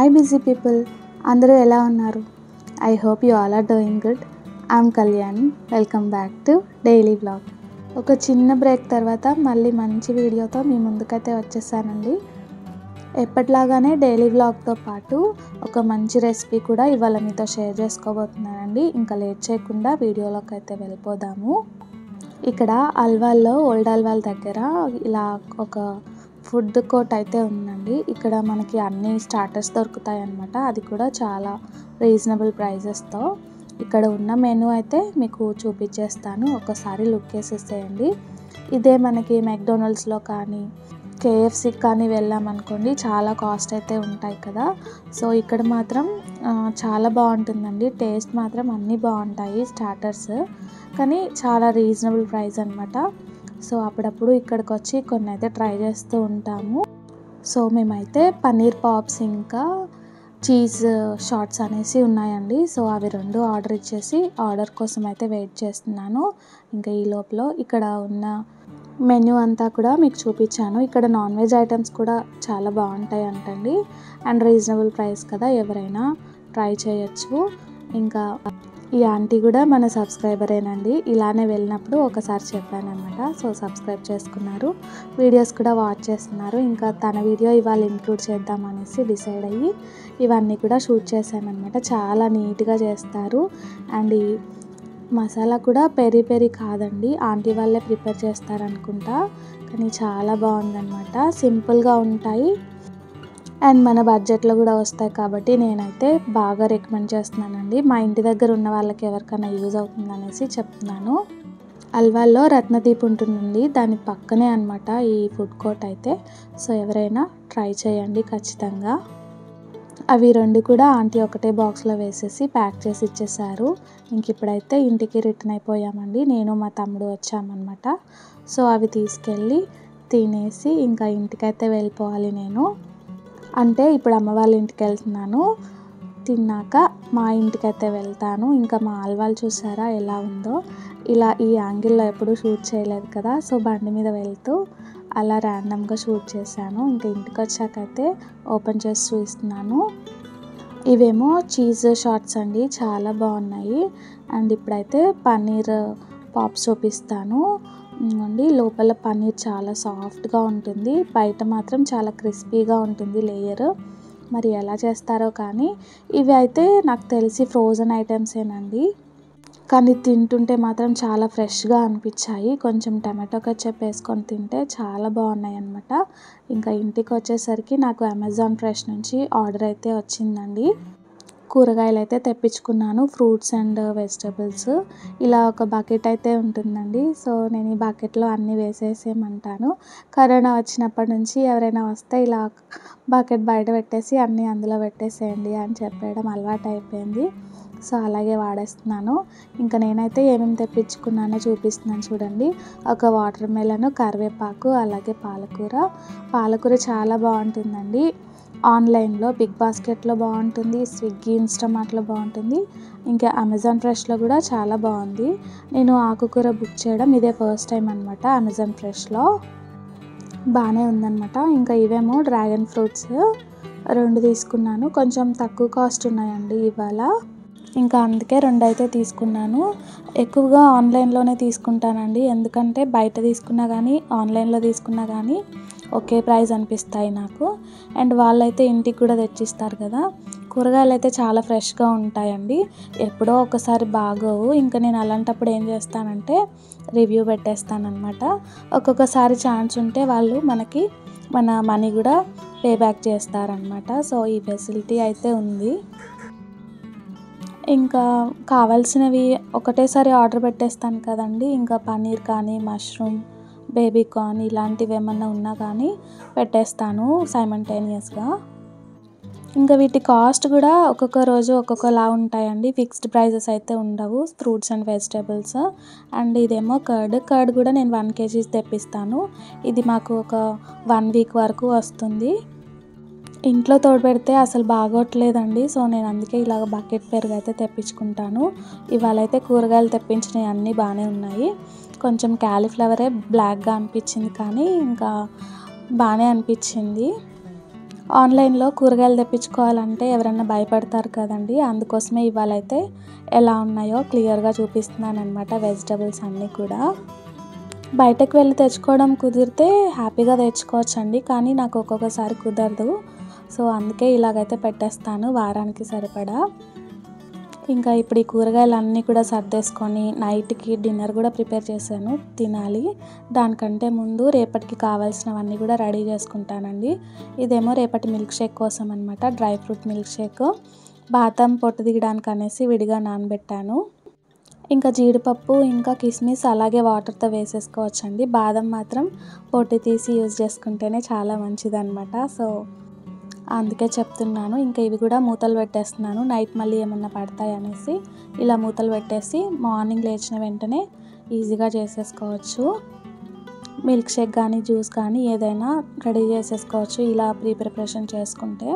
Hi busy people, అందరూ ఎలా ఉన్నారు? I hope you all are doing good. I'm Kalyani. Welcome back to daily vlog. ఒక చిన్న break తర్వాత మళ్ళీ మంచి వీడియోతో మీ ముందుకైతే వచ్చేసానండి. ఎప్పటిలాగానే డైలీ వ్లాగ్తో పాటు ఒక మంచి రెసిపీ కూడా ఇవాళ మీతో షేర్ చేసుకోబోతున్నానండి. ఇంకా లేట్ చేయకుండా వీడియోలోకి అయితే వెళ్ళిపోదాము. ఇక్కడ అల్వాల్లో ఓల్డ్ అల్వాల్ దగ్గర ఇలా ఒక ఫుడ్ కోర్ట్ అయితే ఉందండి. ఇక్కడ మనకి అన్ని స్టార్టర్స్ దొరుకుతాయి అన్నమాట. అది కూడా చాలా రీజనబుల్ ప్రైజెస్తో. ఇక్కడ ఉన్న మెనూ అయితే మీకు చూపించేస్తాను, ఒకసారి లుక్ వేసేసేయండి. ఇదే మనకి మెక్డొనాల్డ్స్లో కానీ కేఎఫ్సీకి కానీ వెళ్ళామనుకోండి చాలా కాస్ట్ అయితే ఉంటాయి కదా. సో ఇక్కడ మాత్రం చాలా బాగుంటుందండి. టేస్ట్ మాత్రం అన్నీ బాగుంటాయి స్టార్టర్స్, కానీ చాలా రీజనబుల్ ప్రైస్ అనమాట. సో అప్పుడప్పుడు ఇక్కడికి వచ్చి కొన్ని అయితే ట్రై చేస్తూ ఉంటాము. సో మేమైతే పన్నీర్ పాప్స్ ఇంకా చీజ్ షార్ట్స్ అనేసి ఉన్నాయండి. సో అవి రెండు ఆర్డర్ ఇచ్చేసి ఆర్డర్ కోసం అయితే వెయిట్ చేస్తున్నాను. ఇంకా ఈ లోపల ఇక్కడ ఉన్న మెన్యూ అంతా కూడా మీకు చూపించాను. ఇక్కడ నాన్ వెజ్ ఐటమ్స్ కూడా చాలా బాగుంటాయి అంటండి. అండ్ రీజనబుల్ ప్రైస్ కదా, ఎవరైనా ట్రై చేయొచ్చు. ఇంకా ఈ ఆంటీ కూడా మన సబ్స్క్రైబరేనండి. ఇలానే వెళ్ళినప్పుడు ఒకసారి చెప్పాను అనమాట. సో సబ్స్క్రైబ్ చేసుకున్నారు, వీడియోస్ కూడా వాచ్ చేస్తున్నారు. ఇంకా తన వీడియో ఇవాళ ఇంక్లూడ్ చేద్దామనేసి డిసైడ్ అయ్యి ఇవన్నీ కూడా షూట్ చేశాను అనమాట. చాలా నీట్గా చేస్తారు. అండ్ ఈ మసాలా కూడా పెరి పెరి కాదండి, ఆంటీ వాళ్ళే ప్రిపేర్ చేస్తారనుకుంటా, కానీ చాలా బాగుందన్నమాట. సింపుల్గా ఉంటాయి అండ్ మన బడ్జెట్లో కూడా వస్తాయి కాబట్టి నేనైతే బాగా రికమెండ్ చేస్తున్నానండి. మా ఇంటి దగ్గర ఉన్న వాళ్ళకి ఎవరికైనా యూజ్ అవుతుందనేసి చెప్తున్నాను. అల్వాల్లో రత్నదీప్ ఉంటుందండి, దాని పక్కనే అనమాట ఈ ఫుడ్ కోర్ట్ అయితే. సో ఎవరైనా ట్రై చేయండి ఖచ్చితంగా. అవి రెండు కూడా ఆంటీ ఒకటే బాక్స్లో వేసేసి ప్యాక్ చేసి ఇచ్చేసారు. ఇంక ఇప్పుడైతే ఇంటికి రిటర్న్ అయిపోయామండి. నేను మా తమ్ముడు వచ్చామన్నమాట. సో అవి తీసుకెళ్ళి తినేసి ఇంకా ఇంటికైతే వెళ్ళిపోవాలి నేను. అంటే ఇప్పుడు అమ్మ వాళ్ళ ఇంటికి వెళ్తున్నాను, తిన్నాక మా ఇంటికైతే వెళ్తాను. ఇంకా మా అల్వాలు చూసారా ఎలా ఉందో, ఇలా ఈ యాంగిల్లో ఎప్పుడు షూట్ చేయలేదు కదా. సో బండి మీద వెళ్తూ అలా ర్యాండమ్గా షూట్ చేశాను. ఇంకా ఇంటికి వచ్చాకైతే ఓపెన్ చేసి చూపిస్తున్నాను. ఇవేమో చీజ్ షార్ట్స్ అండి, చాలా బాగున్నాయి. అండ్ ఇప్పుడైతే పన్నీర్ పాప్స్ చూపిస్తాను అండి. లోపల పన్నీర్ చాలా సాఫ్ట్గా ఉంటుంది, బయట మాత్రం చాలా క్రిస్పీగా ఉంటుంది లేయర్. మరి ఎలా చేస్తారో కానీ ఇవి అయితే నాకు తెలిసి ఫ్రోజన్ ఐటమ్సేనండి, కానీ తింటుంటే మాత్రం చాలా ఫ్రెష్గా అనిపించాయి. కొంచెం టమాటో కచ్చప్ వేసుకొని తింటే చాలా బాగున్నాయి అన్నమాట. ఇంకా ఇంటికి వచ్చేసరికి నాకు అమెజాన్ ఫ్రెష్ నుంచి ఆర్డర్ అయితే వచ్చిందండి. కూరగాయలు అయితే తెప్పించుకున్నాను, ఫ్రూట్స్ అండ్ వెజిటబుల్స్. ఇలా ఒక బకెట్ అయితే ఉంటుందండి. సో నేను ఈ బకెట్లో అన్నీ వేసేసేయమంటాను. కరోనా వచ్చినప్పటి నుంచి ఎవరైనా వస్తే ఇలా బకెట్ బయట పెట్టేసి అన్నీ అందులో పెట్టేసేయండి అని చెప్పడం అలవాటు అయిపోయింది. సో అలాగే వాడేస్తున్నాను. ఇంకా నేనైతే ఏమేమి తెప్పించుకున్నానో చూపిస్తున్నాను చూడండి. ఒక వాటర్ మెలన్, కరివేపాకు, అలాగే పాలకూర చాలా బాగుంటుందండి. ఆన్లైన్లో బిగ్ బాస్కెట్లో బాగుంటుంది, స్విగ్గీ ఇన్స్టామార్ట్లో బాగుంటుంది, ఇంకా అమెజాన్ ఫ్రెష్లో కూడా చాలా బాగుంది. నేను ఆకుకూర బుక్ చేయడం ఇదే ఫస్ట్ టైం అనమాట. అమెజాన్ ఫ్రెష్లో బాగానే ఉందన్నమాట. ఇంకా ఇవేమో డ్రాగన్ ఫ్రూట్స్ రెండు తీసుకున్నాను, కొంచెం తక్కువ కాస్ట్ ఉన్నాయండి ఇవాళ. ఇంకా అందుకే రెండు అయితే తీసుకున్నాను. ఎక్కువగా ఆన్లైన్లోనే తీసుకుంటానండి, ఎందుకంటే బయట తీసుకున్నా కానీ ఆన్లైన్లో తీసుకున్నా కానీ ఒకే ప్రైస్ అనిపిస్తాయి నాకు. అండ్ వాళ్ళైతే ఇంటికి కూడా తెచ్చిస్తారు కదా. కూరగాయలు అయితే చాలా ఫ్రెష్గా ఉంటాయండి, ఎప్పుడో ఒకసారి బాగోవు. ఇంకా నేను అలాంటప్పుడు ఏం చేస్తానంటే రివ్యూ పెట్టేస్తానమాట. ఒక్కొక్కసారి ఛాన్స్ ఉంటే వాళ్ళు మనకి మన మనీ కూడా పే బ్యాక్ చేస్తారనమాట. సో ఈ ఫెసిలిటీ అయితే ఉంది. ఇంకా కావాల్సినవి ఒకటేసారి ఆర్డర్ పెట్టేస్తాను కదండి. ఇంకా పన్నీర్ కానీ, మష్రూమ్, బేబీ కార్న్ ఇలాంటివి ఏమన్నా ఉన్నా కానీ పెట్టేస్తాను సైమల్టేనియస్గా. ఇంకా వీటి కాస్ట్ కూడా ఒక్కొక్క రోజు ఒక్కొక్కలా ఉంటాయండి, ఫిక్స్డ్ ప్రైజెస్ అయితే ఉండవు. Fruits and vegetables. అండ్ ఇదేమో కర్డ్ కూడా నేను 1 kg తెప్పిస్తాను. ఇది మాకు ఒక 1 week వరకు వస్తుంది. ఇంట్లో తోడుపెడితే అసలు బాగోట్లేదండి. సో నేను అందుకే ఇలాగ బకెట్ పెరుగు అయితే తెప్పించుకుంటాను. ఇవాళ అయితే కూరగాయలు తెప్పించినవి అన్నీ బాగానే ఉన్నాయి. కొంచెం క్యాలీఫ్లవరే బ్లాక్గా అనిపించింది, కానీ ఇంకా బాగానే అనిపించింది. ఆన్లైన్లో కూరగాయలు తెప్పించుకోవాలంటే ఎవరైనా భయపడతారు కదండి. అందుకోసమే ఇవాళైతే ఎలా ఉన్నాయో క్లియర్గా చూపిస్తున్నాను అనమాట. వెజిటబుల్స్ అన్నీ కూడా బయటకు వెళ్ళి తెచ్చుకోవడం కుదిరితే హ్యాపీగా తెచ్చుకోవచ్చండి, కానీ నాకు ఒక్కొక్కసారి కుదరదు. సో అందుకే ఇలాగైతే పెట్టేస్తాను వారానికి సరిపడా. ఇంకా ఇప్పుడు ఈ కూరగాయలన్నీ కూడా సర్దేసుకొని నైట్కి డిన్నర్ కూడా ప్రిపేర్ చేశాను, తినాలి. దానికంటే ముందు రేపటికి కావాల్సినవన్నీ కూడా రెడీ చేసుకుంటానండి. ఇదేమో రేపటి మిల్క్ షేక్ కోసం అనమాట, డ్రై ఫ్రూట్ మిల్క్ షేక్. బాదం పొట్టు దిగడానికి అనేసి విడిగా నానబెట్టాను. ఇంకా జీడిపప్పు ఇంకా కిస్మిస్ అలాగే వాటర్తో వేసేసుకోవచ్చండి. బాదం మాత్రం పొట్టు తీసి యూజ్ చేసుకుంటేనే చాలా మంచిదన్నమాట. సో అందుకే చెప్తున్నాను. ఇంకా ఇవి కూడా మూతలు పెట్టేస్తున్నాను, నైట్ మళ్ళీ ఏమన్నా పడతాయి అనేసి. ఇలా మూతలు పెట్టేసి మార్నింగ్ లేచిన వెంటనే ఈజీగా చేసేసుకోవచ్చు. మిల్క్ షేక్ కానీ జ్యూస్ కానీ ఏదైనా రెడీ చేసేసుకోవచ్చు ఇలా ప్రిపరేషన్ చేసుకుంటే.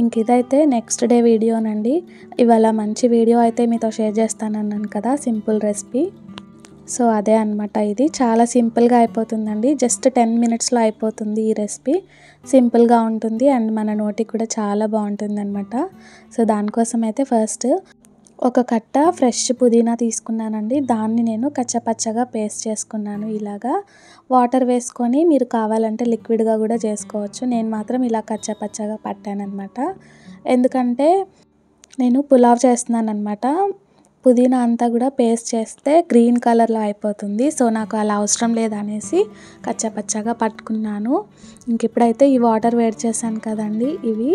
ఇంక ఇదైతే నెక్స్ట్ డే వీడియోనండి. ఇవాళ మంచి వీడియో అయితే మీతో షేర్ చేస్తానన్నాను కదా, సింపుల్ రెసిపీ. సో అదే అనమాట. ఇది చాలా సింపుల్గా అయిపోతుందండి, జస్ట్ 10 మినిట్స్లో అయిపోతుంది ఈ రెసిపీ. సింపుల్గా ఉంటుంది అండ్ మన నోటికి కూడా చాలా బాగుంటుంది అనమాట. సో దానికోసం అయితే ఫస్ట్ ఒక కట్ట ఫ్రెష్ పుదీనా తీసుకున్నానండి. దాన్ని నేను కచ్చపచ్చగా పేస్ట్ చేసుకున్నాను. ఇలాగా వాటర్ వేసుకొని మీరు కావాలంటే లిక్విడ్గా కూడా చేసుకోవచ్చు. నేను మాత్రం ఇలా కచ్చపచ్చగా పట్టాను అనమాట, ఎందుకంటే నేను పులావ్ చేస్తున్నాను అనమాట. పుదీనా అంతా కూడా పేస్ట్ చేస్తే గ్రీన్ కలర్లో అయిపోతుంది. సో నాకు అలా అవసరం లేదనేసి కచ్చపచ్చగా పట్టుకున్నాను. ఇంక ఇప్పుడైతే ఈ వాటర్ వేడి చేశాను కదండి, ఇవి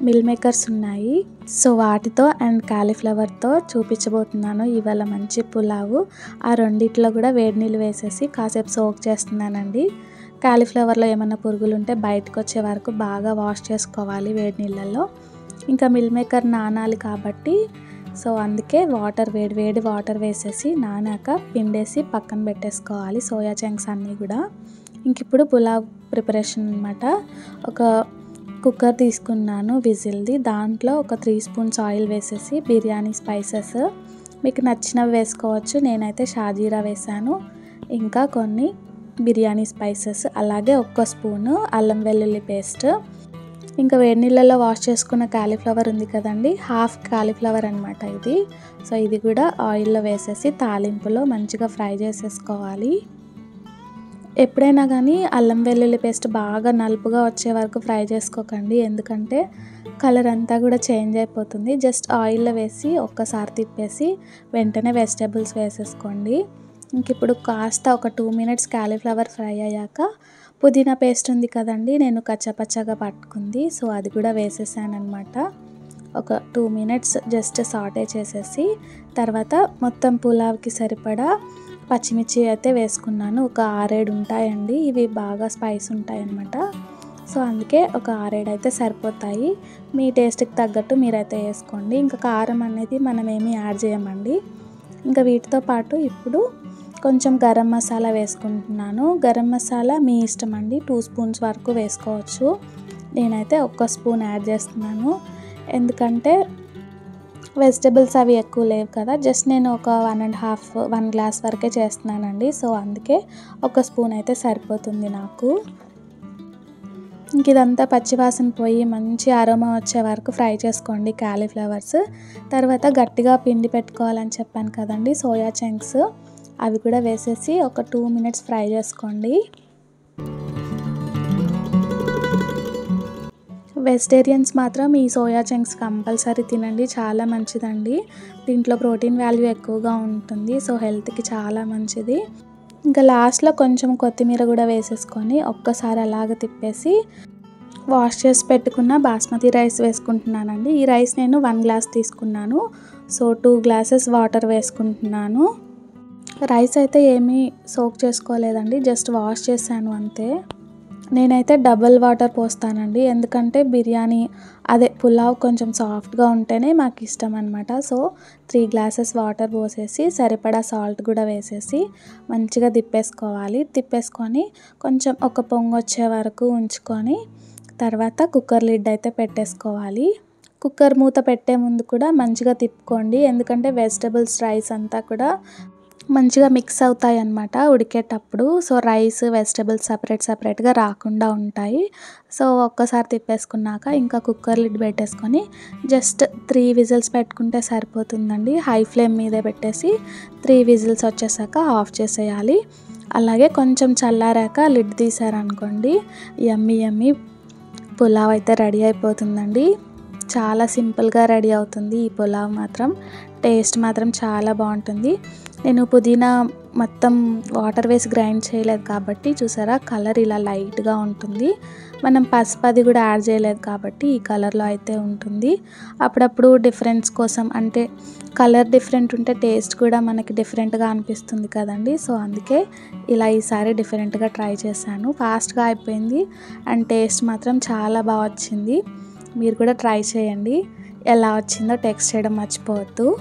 మిల్ మేకర్స్ ఉన్నాయి. సో వాటితో అండ్ కాలీఫ్లవర్తో చూపించబోతున్నాను ఇవాళ మంచి పులావు. ఆ రెండిట్లో కూడా వేడి నీళ్ళు వేసేసి కాసేపు సోక్ చేస్తున్నానండి. కాలీఫ్లవర్లో ఏమన్నా పురుగులు ఉంటే బయటకు వచ్చే వరకు బాగా వాష్ చేసుకోవాలి వేడి నీళ్ళల్లో. ఇంకా మిల్ మేకర్ నానాలి కాబట్టి సో అందుకే వేడి వాటర్ వేసేసి నానాక పిండేసి పక్కన పెట్టేసుకోవాలి సోయా చంక్స్ అన్నీ కూడా. ఇంక ఇప్పుడు పులావ్ ప్రిపరేషన్ అనమాట. ఒక కుక్కర్ తీసుకున్నాను విజిల్ది, దాంట్లో ఒక 3 స్పూన్స్ ఆయిల్ వేసేసి బిర్యానీ స్పైసెస్ మీకు నచ్చినవి వేసుకోవచ్చు. నేనైతే షాజీరా వేసాను, ఇంకా కొన్ని బిర్యానీ స్పైసెస్, అలాగే 1 స్పూను అల్లం వెల్లుల్లి పేస్ట్. ఇంకా వేడి నీళ్ళల్లో వాష్ చేసుకున్న కాలీఫ్లవర్ ఉంది కదండి, హాఫ్ కాలీఫ్లవర్ అనమాట ఇది. సో ఇది కూడా ఆయిల్లో వేసేసి తాలింపులో మంచిగా ఫ్రై చేసేసుకోవాలి. ఎప్పుడైనా కానీ అల్లం వెల్లుల్లి పేస్ట్ బాగా నలుపుగా వచ్చే వరకు ఫ్రై చేసుకోకండి, ఎందుకంటే కలర్ అంతా కూడా చేంజ్ అయిపోతుంది. జస్ట్ ఆయిల్లో వేసి ఒక్కసారి తిప్పేసి వెంటనే వెజిటేబుల్స్ వేసేసుకోండి. ఇంక ఇప్పుడు కాస్త ఒక 2 మినిట్స్ కాలీఫ్లవర్ ఫ్రై అయ్యాక పుదీనా పేస్ట్ ఉంది కదండి, నేను కచ్చపచ్చగా పట్టుకుంది, సో అది కూడా వేసేసాను అనమాట. ఒక 2 మినిట్స్ జస్ట్ సాటే చేసేసి తర్వాత మొత్తం పులావ్కి సరిపడా పచ్చిమిర్చి అయితే వేసుకున్నాను. ఒక 6-7 ఉంటాయండి, ఇవి బాగా స్పైస్ ఉంటాయి అన్నమాట. సో అందుకే ఒక 6-7 అయితే సరిపోతాయి. మీ టేస్ట్కి తగ్గట్టు మీరైతే వేసుకోండి. ఇంకా కారం అనేది మనం ఏమీ యాడ్ చేయమండి. ఇంకా వీటితో పాటు ఇప్పుడు కొంచెం గరం మసాలా వేసుకుంటున్నాను. గరం మసాలా మీ ఇష్టం అండి, 2 స్పూన్స్ వరకు వేసుకోవచ్చు. నేనైతే 1 స్పూన్ యాడ్ చేస్తున్నాను, ఎందుకంటే వెజిటబుల్స్ అవి ఎక్కువ లేవు కదా, జస్ట్ నేను ఒక 1 గ్లాస్ వరకే చేస్తున్నానండి. సో అందుకే 1 స్పూన్ అయితే సరిపోతుంది నాకు. ఇంక ఇదంతా పచ్చివాసన పోయి మంచి అరోమా వచ్చే వరకు ఫ్రై చేసుకోండి కాలీఫ్లవర్స్. తర్వాత గట్టిగా పిండి పెట్టుకోవాలని చెప్పాను కదండి, సోయా చంక్స్ అవి కూడా వేసేసి ఒక 2 మినిట్స్ ఫ్రై చేసుకోండి. వెజిటేరియన్స్ మాత్రం ఈ సోయా చంక్స్ కంపల్సరీ తినండి, చాలా మంచిదండి. దీంట్లో ప్రోటీన్ వాల్యూ ఎక్కువగా ఉంటుంది, సో హెల్త్కి చాలా మంచిది. ఇంకా లాస్ట్లో కొంచెం కొత్తిమీర కూడా వేసేసుకొని ఒక్కసారి అలాగ తిప్పేసి వాష్ చేసి పెట్టుకున్న బాస్మతి రైస్ వేసుకుంటున్నానండి. ఈ రైస్ నేను 1 గ్లాస్ తీసుకున్నాను, సో 2 గ్లాసెస్ వాటర్ వేసుకుంటున్నాను. రైస్ అయితే ఏమీ సోక్ చేసుకోలేదండి, జస్ట్ వాష్ చేశాను అంతే. నేనైతే డబుల్ వాటర్ పోస్తానండి, ఎందుకంటే బిర్యానీ పులావ్ కొంచెం సాఫ్ట్గా ఉంటేనే మాకు ఇష్టం అనమాట. సో 3 గ్లాసెస్ వాటర్ పోసేసి సరిపడా సాల్ట్ కూడా వేసేసి మంచిగా తిప్పేసుకొని కొంచెం ఒక పొంగు వచ్చే వరకు ఉంచుకొని తర్వాత కుక్కర్ లిడ్ అయితే పెట్టేసుకోవాలి. కుక్కర్ మూత పెట్టే ముందు కూడా మంచిగా తిప్పుకోండి, ఎందుకంటే వెజిటబుల్స్ రైస్ అంతా కూడా మంచిగా మిక్స్ అవుతాయి అన్నమాట ఉడికేటప్పుడు. సో, రైస్, వెజిటబుల్స్ సపరేట్‌గా రాకుండా ఉంటాయి. సో, ఒక్కసారి తిప్పేసుకున్నాక ఇంకా కుక్కర్ లిడ్ పెట్టేసుకొని జస్ట్ 3 విజిల్స్ పెట్టుకుంటే సరిపోతుందండి. హై ఫ్లేమ్ మీదే పెట్టేసి 3 విజిల్స్ వచ్చేసాక ఆఫ్ చేసేయాలి. అలాగే కొంచెం చల్లారాక లిడ్ తీశారనుకోండి, యమ్మీ పులావ్ అయితే రెడీ అయిపోతుందండి. చాలా సింపుల్గా రెడీ అవుతుంది ఈ పులావ్ మాత్రం. టేస్ట్ మాత్రం చాలా బాగుంటుంది. నేను పుదీనా మొత్తం వాటర్ వేసి గ్రైండ్ చేయలేదు కాబట్టి చూసారా కలర్ ఇలా లైట్గా ఉంటుంది. మనం పసుపు అది కూడా యాడ్ చేయలేదు కాబట్టి ఈ కలర్లో అయితే ఉంటుంది. అప్పుడప్పుడు డిఫరెన్స్ కోసం అంటే కలర్ డిఫరెంట్ ఉంటే టేస్ట్ కూడా మనకి డిఫరెంట్గా అనిపిస్తుంది కదండి. సో, అందుకే ఇలా ఈసారి డిఫరెంట్గా ట్రై చేశాను. ఫాస్ట్గా అయిపోయింది అండ్ టేస్ట్ మాత్రం చాలా బాగా వచ్చింది. మీరు కూడా ట్రై చేయండి. ఎలా వచ్చిందో టెక్స్ట్ చేయడం మర్చిపోవద్దు.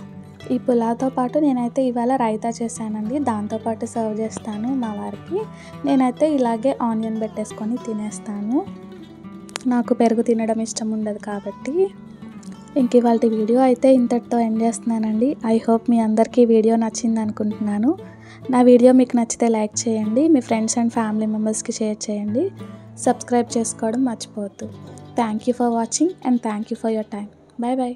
ఈ పులావ్తో పాటు నేనైతే ఇవాళ రైతా చేశానండి. దాంతోపాటు సర్వ్ చేస్తాను మా వారికి. నేనైతే ఇలాగే ఆనియన్ పెట్టేసుకొని తినేస్తాను. నాకు పెరుగు తినడం ఇష్టం ఉండదు కాబట్టి. ఇంక ఇవాల్టి వీడియో అయితే ఇంతటితో ఎండ్ చేస్తున్నానండి. ఐ హోప్ మీ అందరికీ వీడియో నచ్చింది అనుకుంటున్నాను. నా వీడియో మీకు నచ్చితే లైక్ చేయండి. మీ ఫ్రెండ్స్ అండ్ ఫ్యామిలీ మెంబర్స్కి షేర్ చేయండి. సబ్స్క్రైబ్ చేసుకోవడం మర్చిపోవద్దు. Thank you for watching and thank you for your time. Bye bye.